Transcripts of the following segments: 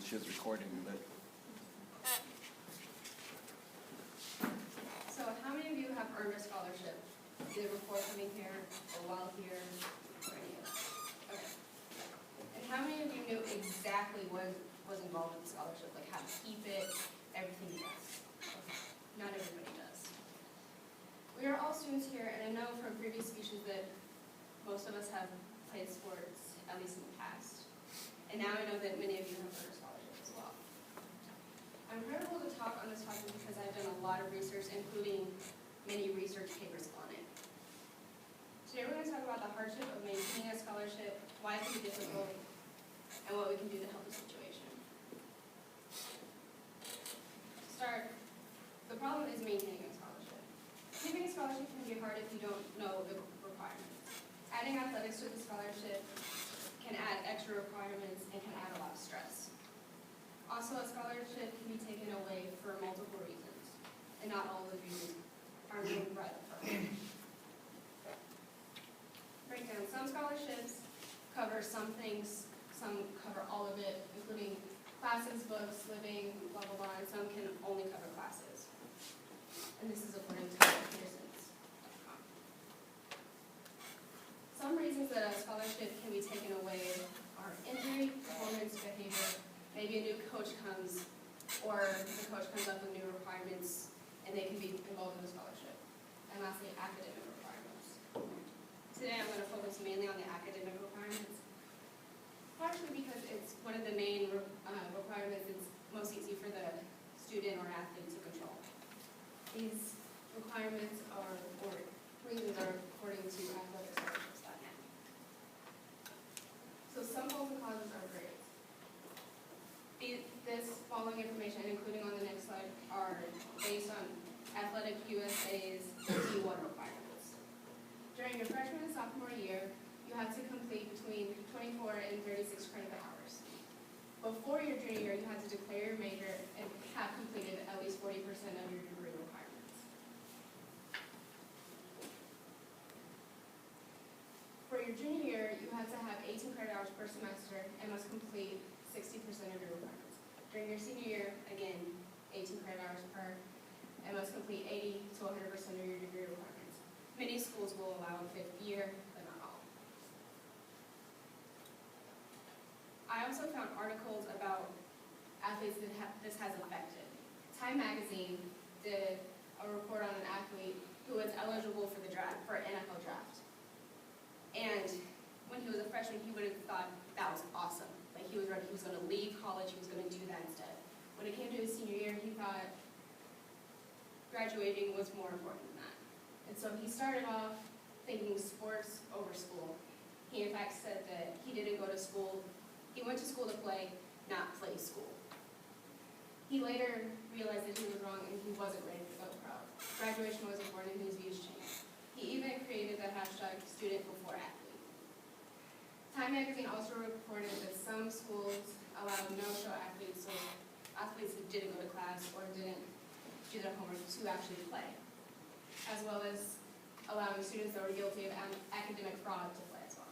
she's recording, but. So how many of you have earned a scholarship, either before coming here, or while here, or any of that? Okay. And how many of you knew exactly what was involved with the scholarship, like how to keep it, everything you does? Okay. Not everybody does. We are all students here, and I know from previous speeches that most of us have played sports, at least in the past. And now I know that many of you have earned a scholarship as well. I'm grateful to talk on this topic because I've done a lot of research, including many research papers on it. Today we're going to talk about the hardship of maintaining a scholarship, why it can be difficult, and what we can do to help the situation. To start, the problem is maintaining a scholarship. Keeping a scholarship can be hard if you don't know the requirements. Adding athletics to the scholarship can add extra requirements and can add a lot of stress. Also, a scholarship can be taken away for multiple reasons, and not all of the reasons are named right up front. Breakdown. Some scholarships cover some things, some cover all of it, including classes, books, living, blah, blah, blah, and some can only cover classes. And this is according to Pearsons.com. Some reasons that a scholarship can be taken away are injury, performance, behavior. Maybe a new coach comes, or the coach comes up with new requirements, and they can be involved in the scholarship. And lastly, academic requirements. Today I'm going to focus mainly on the academic requirements, partially because it's one of the main requirements that's most easy for the student or athlete to control. These requirements are, or reasons are according to athleticsscholarships.net. So some goals and causes are great. This following information, including on the next slide, are based on Athletic USA's D1 requirements. During your freshman and sophomore year, you have to complete between 24 and 36 credit hours. Before your junior year, you have to declare your major and have completed at least 40% of your degree requirements. For your junior year, you have to have 18 credit hours per semester and must complete 60% of your requirements. During your senior year, again, 18 credit hours per, and must complete 80 to 100% of your degree requirements. Many schools will allow a fifth year, but not all. I also found articles about athletes that this has affected. Time Magazine did a report on an athlete who was eligible for the draft, for an NFL draft. And when he was a freshman, he would have thought that was awesome. Like he was ready, he was going to leave college, he was going to do that instead. When it came to his senior year, he thought graduating was more important than that. And so he started off thinking sports over school. He in fact said that he didn't go to school, he went to school to play, not play school. He later realized that he was wrong and he wasn't ready to go pro. Graduation was important and his views changed. He even created the hashtag #StudentBeforeAthlete. Time Magazine also reported that some schools allowed no-show athletes, so athletes that didn't go to class or didn't do their homework, to actually play, as well as allowing students that were guilty of academic fraud to play as well.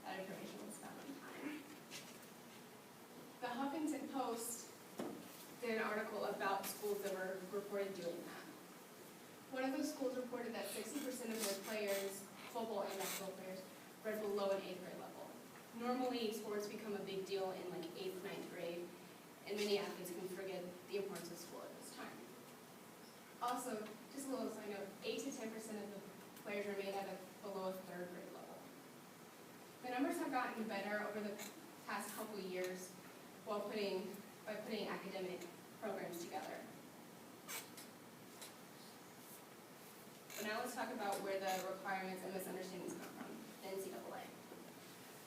That information was found on Time. The Huffington Post did an article about schools that were reported doing that. One of those schools reported that 60% of their players, football and basketball players, read below an 8th grade level. Normally, sports become a big deal in like 8th, 9th grade, and many athletes can forget the importance of school at this time. Also, just a little side note, 8 to 10% of the players are made out of below a 3rd grade level. The numbers have gotten better over the past couple years by putting academic programs together. But now let's talk about where the requirements and misunderstandings come from, the NCAA.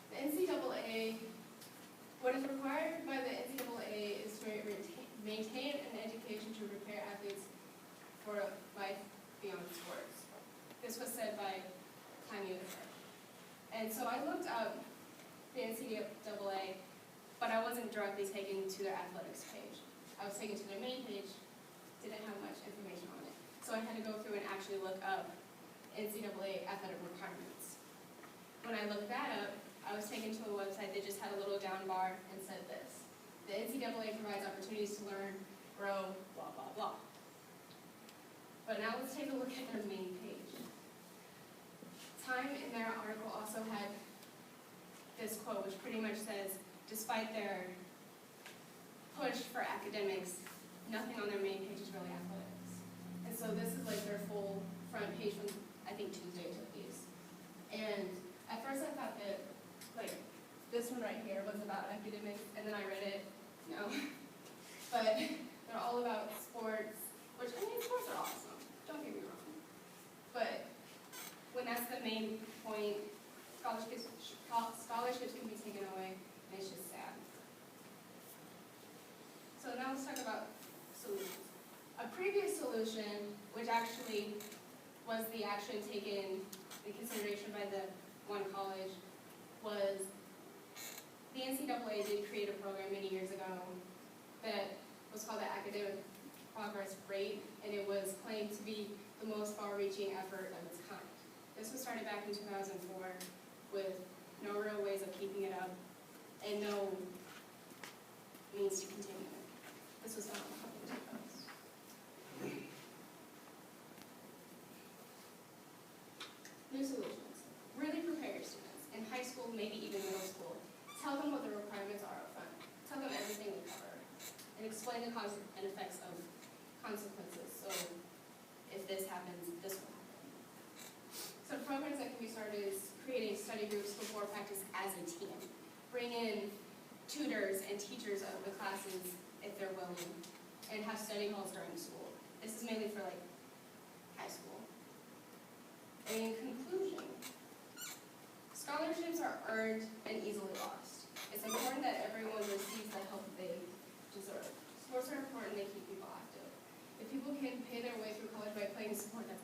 The NCAA, what is required by the NCAA is to maintain an education to prepare athletes for life beyond sports. This was said by Time USA. And so I looked up the NCAA, but I wasn't directly taken to their athletics page. I was taken to their main page, didn't have much information on it. So I had to go through and actually look up NCAA athletic requirements. When I looked that up, I was taken to a website that just had a little down bar and said this: the NCAA opportunities to learn, grow, blah, blah, blah. But now let's take a look at their main page. Time in their article also had this quote, which pretty much says, despite their push for academics, nothing on their main page is really athletics. And so this is like their full front page from, I think, Tuesday to these. And at first I thought that, like, this one right here was about academics, and then I read it, no. But they're all about sports, which, I mean, sports are awesome, don't get me wrong. But when that's the main point, scholarships can be taken away, and it's just sad. So now let's talk about solutions. A previous solution, which actually was the action taken in consideration by the one college, was the NCAA did create a program many years ago that was called the Academic Progress Rate, and it was claimed to be the most far-reaching effort of its kind. This was started back in 2004 with no real ways of keeping it up and no means to continue it. This was done on the Huffington Post. New solutions. Really prepare your students in high school, maybe even middle school. Tell them what the requirements are up front. Tell them everything we cover. And explain the causes and effects of consequences. So if this happens, this will happen. So programs that can be started is creating study groups before practice as a team. Bring in tutors and teachers of the classes if they're willing, and have study halls during school. This is mainly for like high school. In conclusion, scholarships are earned and easily lost. It's important that everyone receives the help they deserve. Sports are important, they keep people active. If people can pay their way through college by playing sport, that's